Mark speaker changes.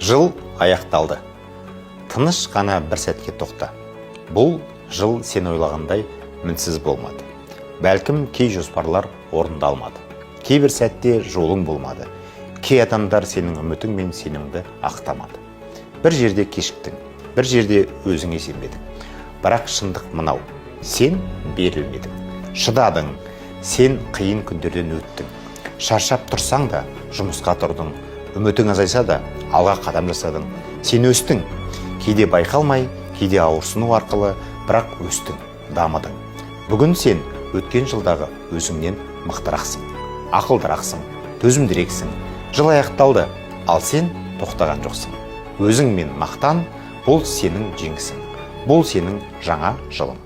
Speaker 1: Жыл аяқталды. Тыныш қана бір сәтке тоқта. Бұл жыл сен ойлағандай мінсіз болмады. Бәлкім кей жоспарлар орындалмады. Кейбір сәтте жолың болмады. Кей адамдар сенің үмітің мен сенімді ақтамады. Бір жерде кешіктің, бір жерде өзіңе сенбедің. Бірақ шындық мынау: сен берілмедің, шыдадың, сен қиын күндерден өттің. Шаршап тұрсаң да жұмысқа тұрдың, үмітің азайса да алға қадам жасадың. Сен өстің, кейде байқалмай, кейде ауырсыну арқылы, бірақ өстің, дамыдың. Бүгін сен өткен жылдағы өзіңнен мықтырақсың, ақылдырақсың, төзімдірексің. Жыл аяқталды, ал сен тоқтаған жоқсың. Өзіңмен мақтан, бұл сенің жеңісің, бұл сенің жаңа жылың.